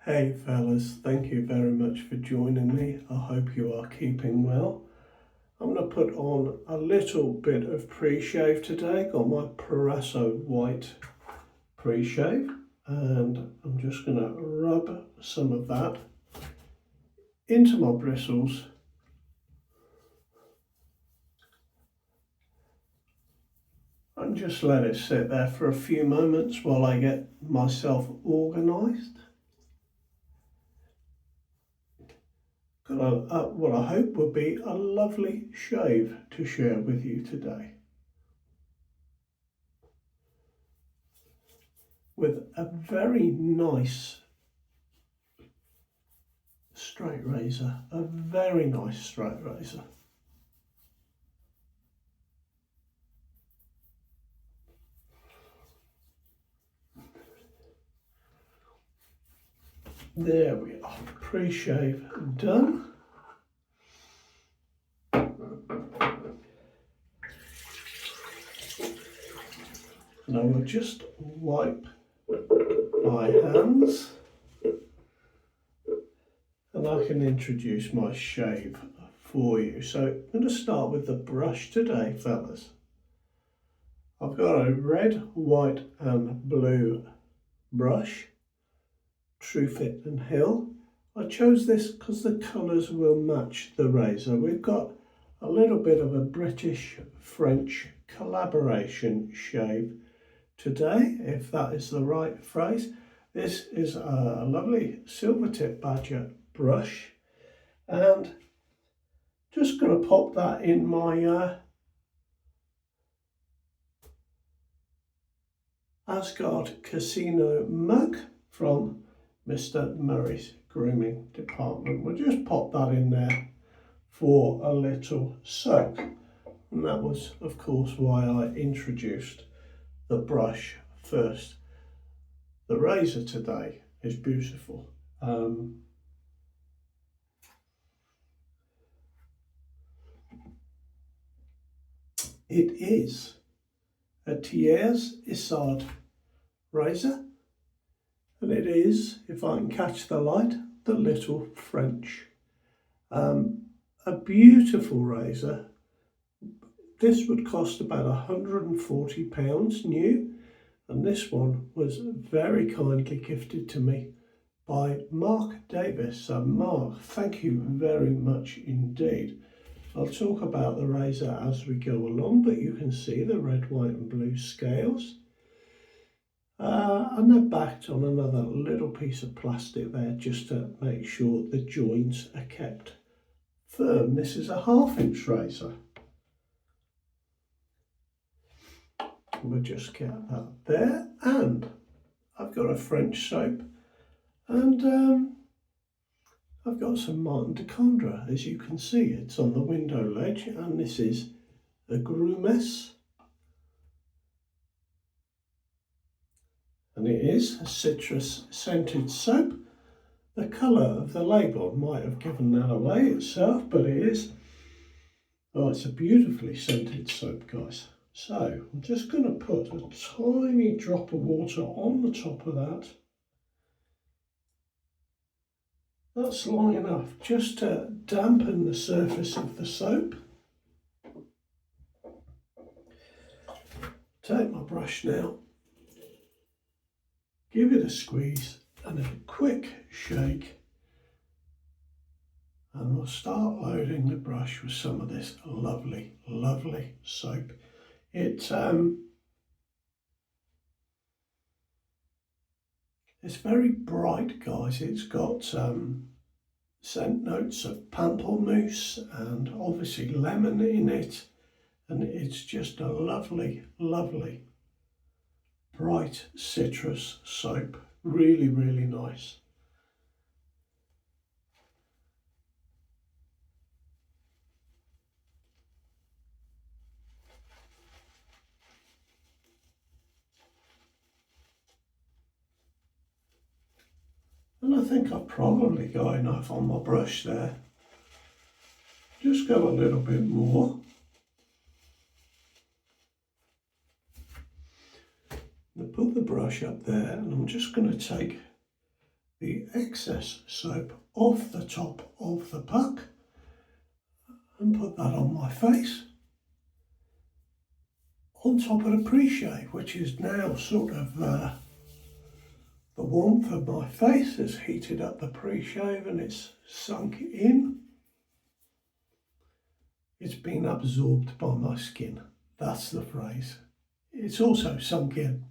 Hey fellas, thank you very much for joining me. I hope you are keeping well. I'm going to put on a little bit of pre-shave today. Got my Proraso white pre-shave and I'm just going to rub some of that into my bristles and just let it sit there for a few moments while I get myself organised. Got what I hope will be a lovely shave to share with you today, with a very nice straight razor, a very nice straight razor. There we are, pre-shave done. And I will just wipe my hands and I can introduce my shave for you. So I'm going to start with the brush today, fellas. I've got a red, white and blue brush, Truefitt Hill. I chose this because the colours will match the razor. We've got a little bit of a British-French collaboration shave today, if that is the right phrase. This is a lovely silver tip badger brush and just going to pop that in my Asgard Casino mug from Mr. Murray's grooming department. We'll just pop that in there for a little soak. And that was, of course, why I introduced the brush first. The razor today is beautiful. It is a Thiers Issard razor, and it is, if I can catch the light, the little French. A beautiful razor. This would cost about £140 new, and this one was very kindly gifted to me by Mark Davis. So Mark, thank you very much indeed. I'll talk about the razor as we go along, but you can see the red, white and blue scales. And they're backed on another little piece of plastic there just to make sure the joints are kept firm. This is a 1/2 inch razor. We'll just get that there, and I've got a French soap, and I've got some Martin de Candre. As you can see, it's on the window ledge, and this is a Grumess, and it is a citrus scented soap. The colour of the label might have given that away itself, but it is. Oh, it's a beautifully scented soap, guys. So I'm just going to put a tiny drop of water on the top of that. That's long enough just to dampen the surface of the soap. Take my brush now, give it a squeeze and a quick shake, and we'll start loading the brush with some of this lovely, lovely soap. It's very bright, guys. It's got scent notes of pamplemousse and obviously lemon in it, and it's just a lovely, lovely bright citrus soap. Really, really nice. And I think I've probably got enough on my brush there. Just go a little bit more. I put the brush up there, and I'm just going to take the excess soap off the top of the puck and put that on my face, on top of the pre-shave, which is now sort of the warmth of my face has heated up the pre-shave and it's sunk in. It's been absorbed by my skin. That's the phrase. It's also sunk in.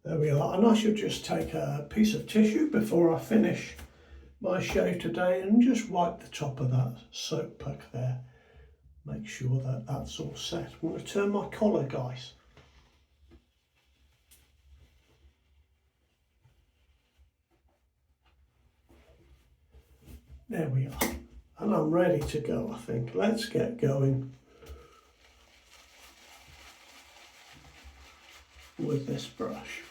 There we are. And I should just take a piece of tissue before I finish my shave today and just wipe the top of that soap puck there. Make sure that that's all set. I'm going to turn my collar, guys. There we are. And I'm ready to go, I think. Let's get going with this brush.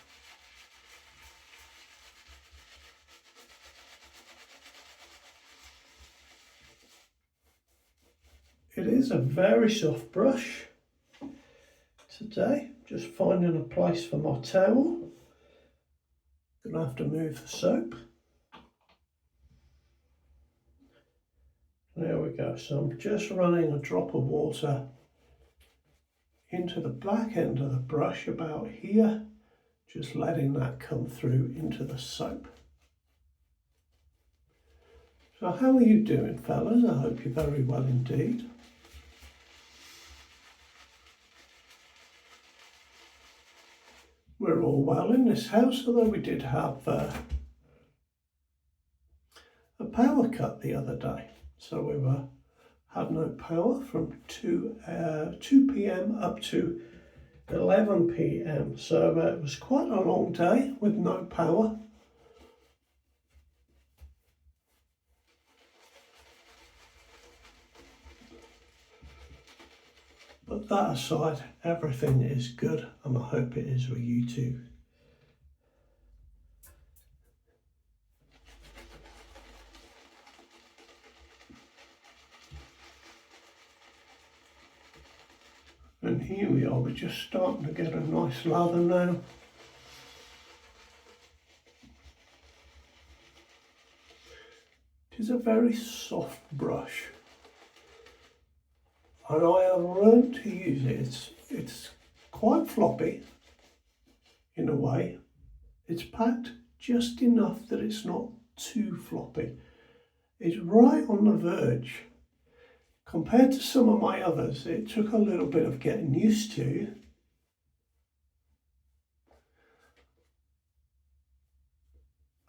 It is a very soft brush today. Just finding a place for my towel. Gonna have to move the soap. There we go. So I'm just running a drop of water into the back end of the brush about here, just letting that come through into the soap. So how are you doing, fellas? I hope you're very well indeed. We're all well in this house, although we did have a power cut the other day. So we had no power from 2 p.m. up to 11 p.m. So it was quite a long day with no power. But that aside, everything is good, and I hope it is with you too. And here we are, we're just starting to get a nice lather now. It is a very soft brush. And I have learned to use it. It's quite floppy in a way. It's packed just enough that it's not too floppy. It's right on the verge. Compared to some of my others, it took a little bit of getting used to.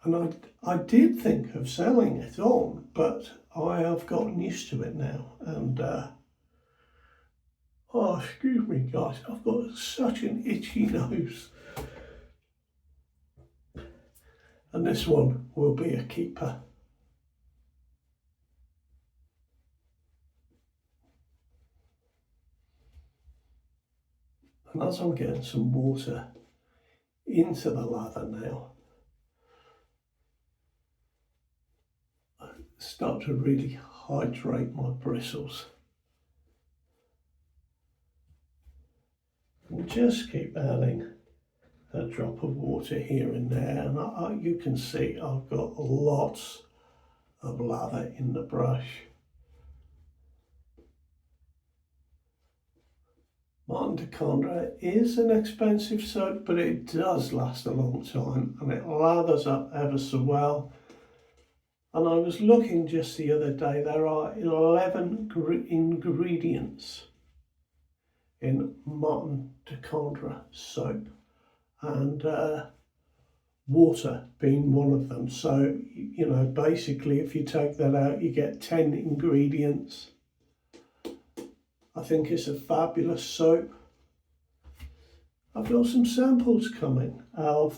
And I did think of selling it on, but I have gotten used to it now. And oh, excuse me, guys, I've got such an itchy nose. And this one will be a keeper. And as I'm getting some water into the lather now, I start to really hydrate my bristles. And just keep adding a drop of water here and there, and you can see I've got lots of lather in the brush. Martin de Candre is an expensive soap, but it does last a long time and it lathers up ever so well. And I was looking just the other day, there are 11 ingredients in Martin de Candre soap, and water being one of them. So, you know, basically if you take that out, you get 10 ingredients. I think it's a fabulous soap. I've got some samples coming of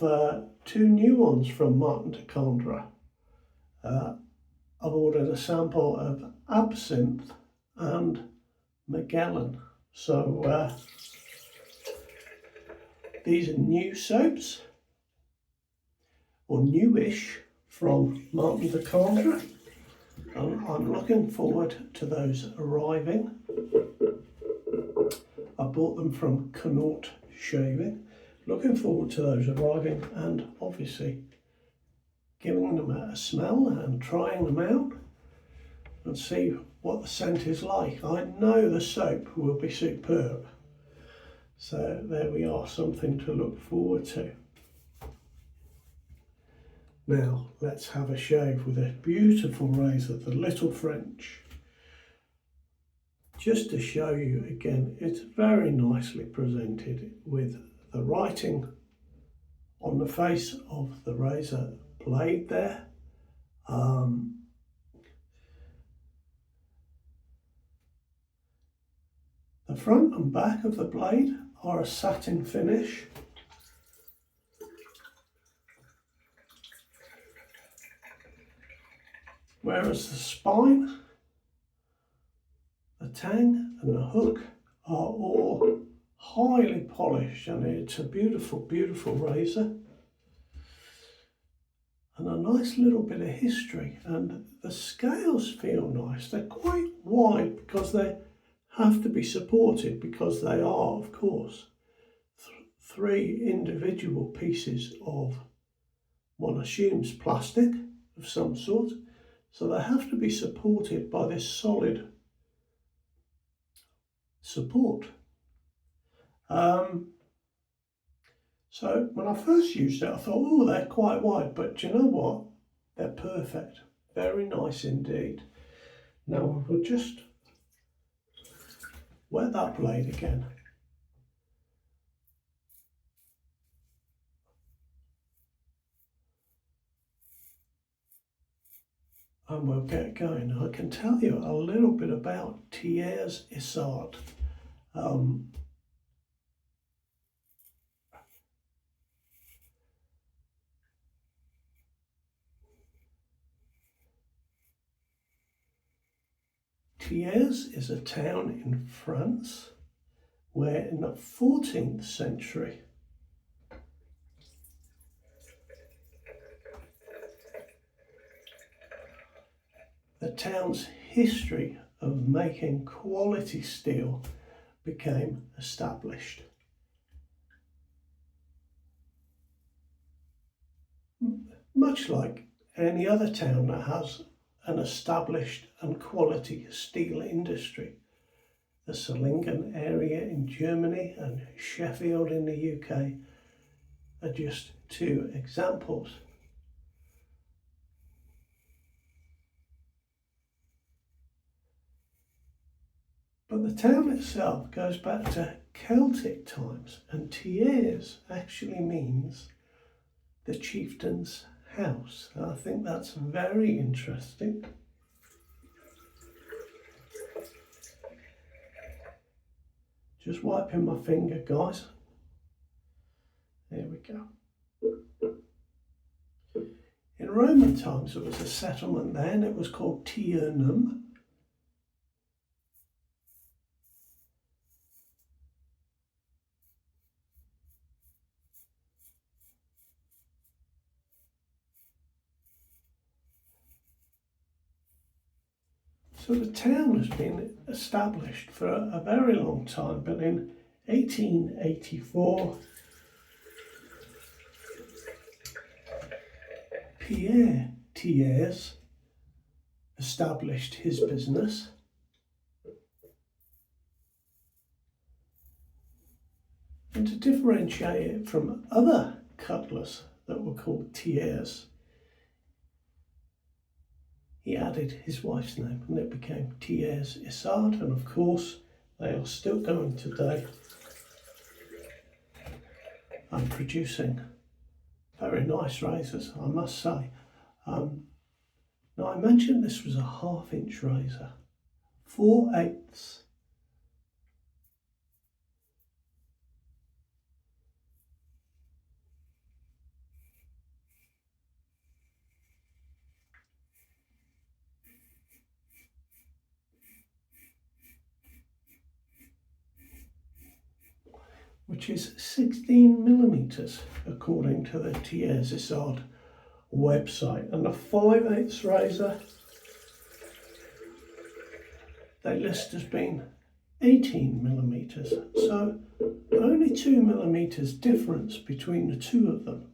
2 new ones from Martin de Candre. I've ordered a sample of Absinthe and Magellan. So these are new soaps, or newish, from Martin de Candre. And I'm looking forward to those arriving. I bought them from Candre Shaving. Looking forward to those arriving and obviously giving them a smell and trying them out and see what the scent is like. I know the soap will be superb. So there we are, something to look forward to. Now let's have a shave with a beautiful razor, the Little French. Just to show you again, it's very nicely presented with the writing on the face of the razor blade there. The front and back of the blade are a satin finish. Whereas the spine, the tang and the hook are all highly polished, and it's a beautiful, beautiful razor. And a nice little bit of history, and the scales feel nice. They're quite wide because they have to be supported, because they are, of course, three individual pieces of, one assumes, plastic of some sort. So they have to be supported by this solid support. So when I first used it, I thought, oh, they're quite wide, but do you know what? They're perfect. Very nice indeed. Now we'll just wet that blade again. And we'll get going. I can tell you a little bit about Thiers Issard. Thiers is a town in France where in the 14th century the town's history of making quality steel became established. Much like any other town that has an established and quality steel industry. The Solingen area in Germany and Sheffield in the UK are just two examples. But the town itself goes back to Celtic times, and Thiers actually means the chieftain's house. And I think that's very interesting. Just wiping my finger, guys. There we go. In Roman times there was a settlement there, and it was called Tiernum. So the town has been established for a very long time, but in 1884, Pierre Thiers established his business. And to differentiate it from other cutlers that were called Thiers, he added his wife's name, and it became Thiers Issard, and of course they are still going today and producing very nice razors, I must say. Now I mentioned this was a 1/2 inch razor, 4/8. Which is 16 millimeters according to the Thiers Issard website, and a 5/8 razor they list as being 18mm, so only 2mm difference between the two of them.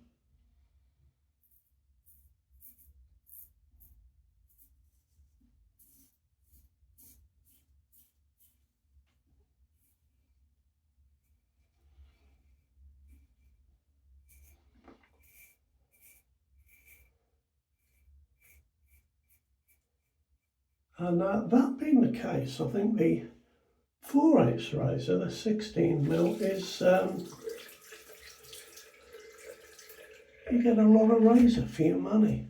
And that being the case, I think the 4/8 razor, the 16mm, is you get a lot of razor for your money.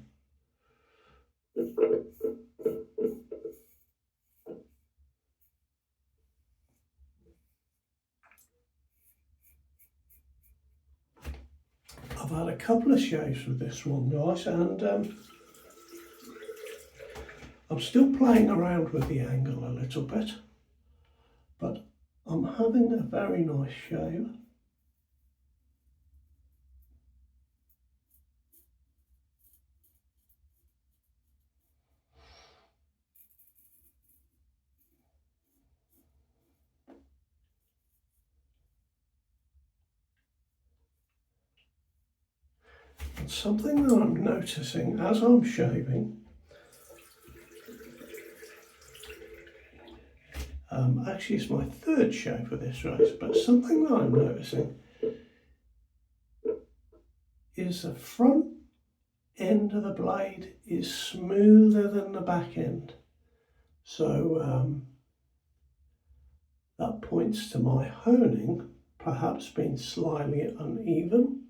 I've had a couple of shaves with this one, guys, and I'm still playing around with the angle a little bit, but I'm having a very nice shave. And something that I'm noticing as I'm shaving, actually it's my third shave with this razor, but something that I'm noticing is the front end of the blade is smoother than the back end. So that points to my honing perhaps being slightly uneven.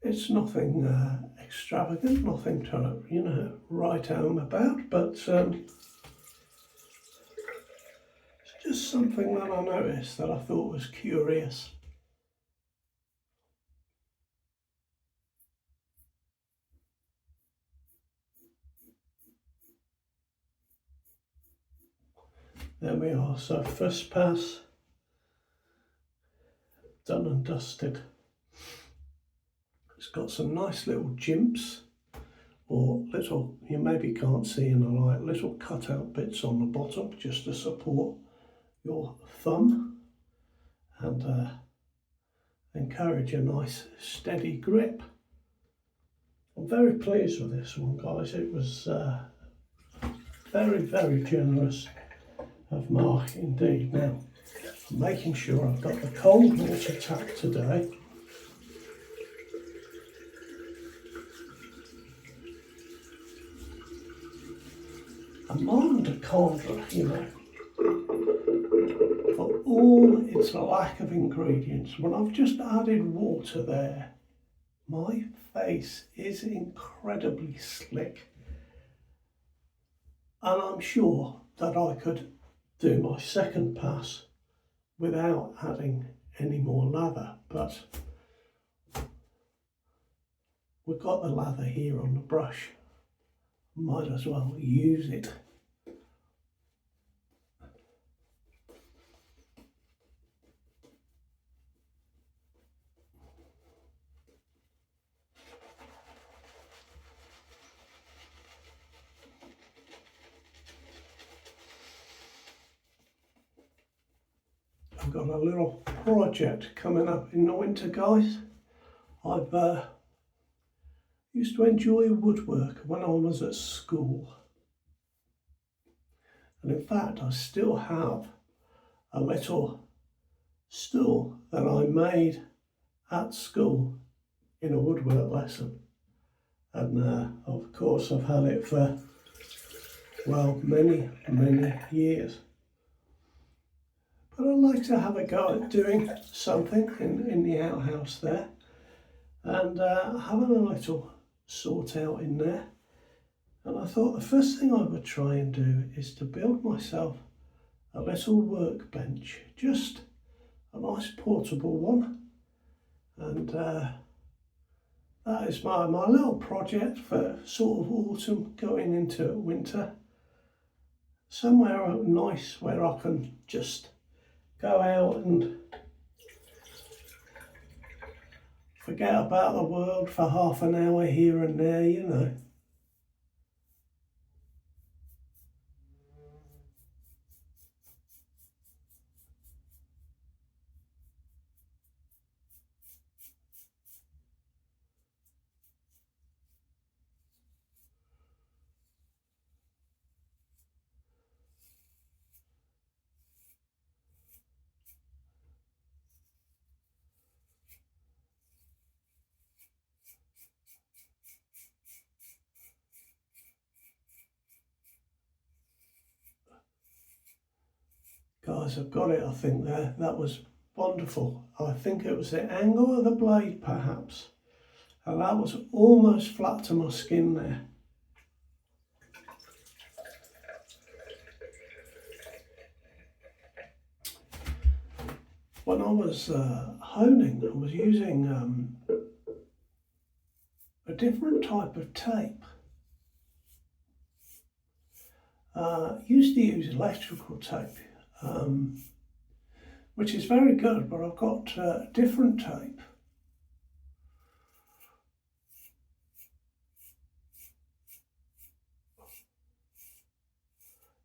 It's nothing extravagant, nothing to, you know, write home about, but it's just something that I noticed that I thought was curious. There we are, so first pass done and dusted. It's got some nice little jimps, or little, you maybe can't see in the light, little cutout bits on the bottom just to support your thumb and encourage a nice steady grip. I'm very pleased with this one, guys. It was very, very generous of Mark indeed. Now, I'm making sure I've got the cold water tap today. And mind the Candre, you know, for all its lack of ingredients, when I've just added water there, my face is incredibly slick. And I'm sure that I could do my second pass without adding any more lather, but we've got the lather here on the brush. Might as well use it. I've got a little project coming up in the winter, guys. I've used to enjoy woodwork when I was at school, and in fact I still have a little stool that I made at school in a woodwork lesson, and of course I've had it for, well, many years. But I'd like to have a go at doing something in the outhouse there, and having a little sort out in there. And I thought the first thing I would try and do is to build myself a little workbench, just a nice portable one, and that is my little project for sort of autumn going into winter. Somewhere nice where I can just go out and forget about the world for half an hour here and there, you know. Guys, I've got it, I think, there. That was wonderful. I think it was the angle of the blade, perhaps. And that was almost flat to my skin there. When I was honing, I was using a different type of tape. Used to use electrical tape, which is very good, but I've got different tape.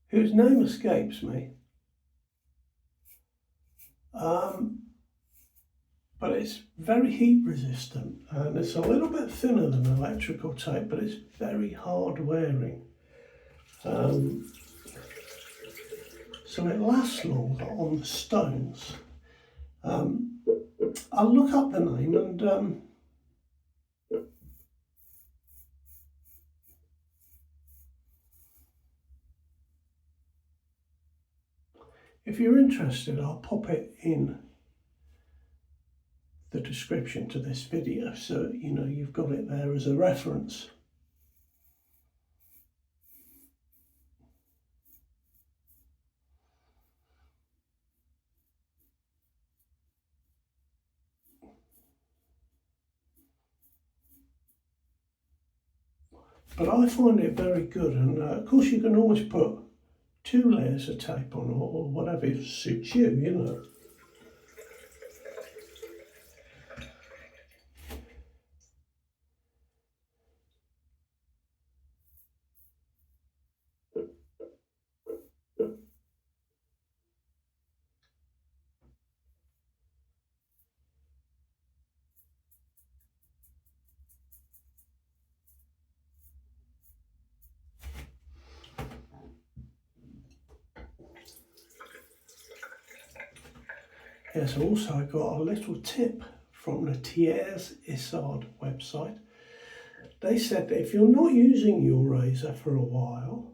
Whose name escapes me. But it's very heat resistant, and it's a little bit thinner than electrical tape, but it's very hard wearing. So it lasts longer on the stones. I'll look up the name, and if you're interested, I'll pop it in the description to this video, so you know you've got it there as a reference. But I find it very good, and of course you can always put 2 layers of tape on, or whatever suits you, you know. Yes, also I got a little tip from the Thiers Issard website. They said that if you're not using your razor for a while,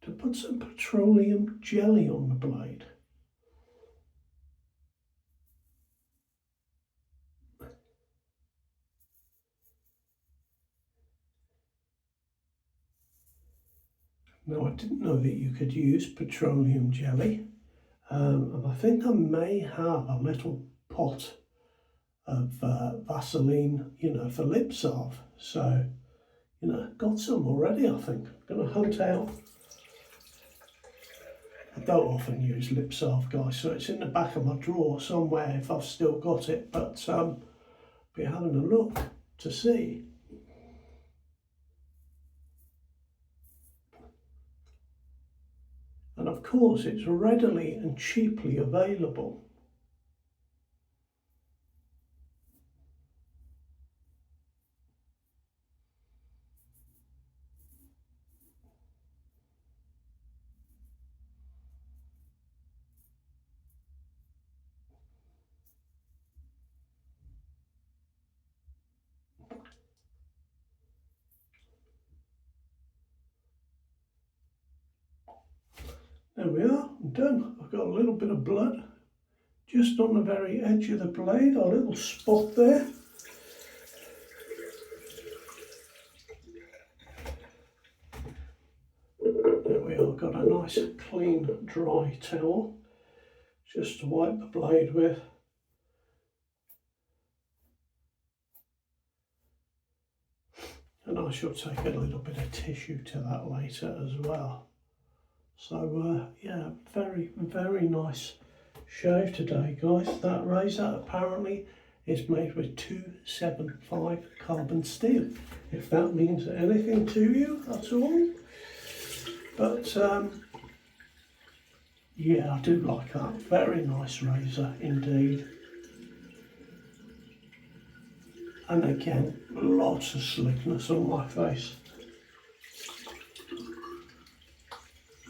to put some petroleum jelly on the blade. Now, I didn't know that you could use petroleum jelly, and I think I may have a little pot of Vaseline, you know, for lip salve. So, you know, got some already, I think. I'm going to hunt out. I don't often use lip salve, guys, so it's in the back of my drawer somewhere if I've still got it, but be having a look to see. And of course, it's readily and cheaply available. There we are, I'm done. I've got a little bit of blood just on the very edge of the blade, a little spot there. I've got a nice clean dry towel just to wipe the blade with. And I shall take a little bit of tissue to that later as well. So yeah, very, very nice shave today, guys. That razor apparently is made with 275 carbon steel, if that means anything to you at all. But yeah, I do like that. Very nice razor indeed. And again, lots of slickness on my face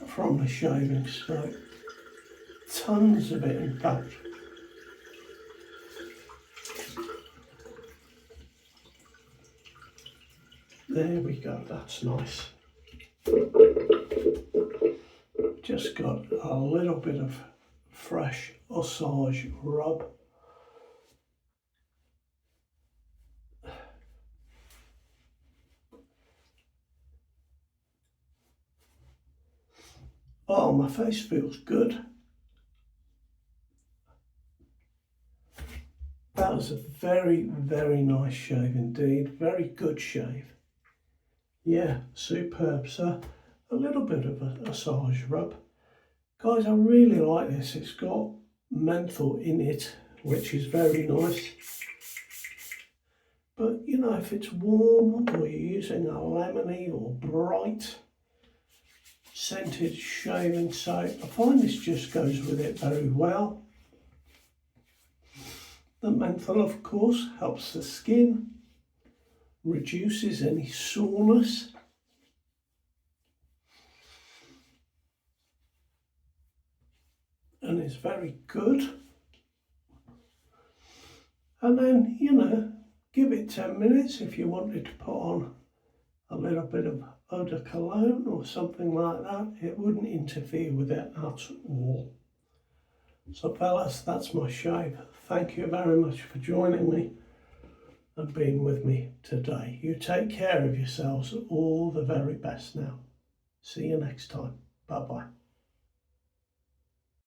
from the shaving stroke. Tons of it, in fact. There we go, that's nice. Just got a little bit of fresh Issard rub. Oh, my face feels good. That was a very, very nice shave indeed. Very good shave. Yeah, superb, sir. A little bit of a Issard rub. Guys, I really like this. It's got menthol in it, which is very nice. But, you know, if it's warm or you're using a lemony or bright scented shaving soap, I find this just goes with it very well. The menthol, of course, helps the skin, reduces any soreness. And is very good. And then, you know, give it 10 minutes if you wanted to put on a little bit of eau de cologne or something like that. It wouldn't interfere with it at all. So fellas, that's my shave. Thank you very much for joining me and being with me today. You take care of yourselves. All the very best now. See you next time. Bye-bye.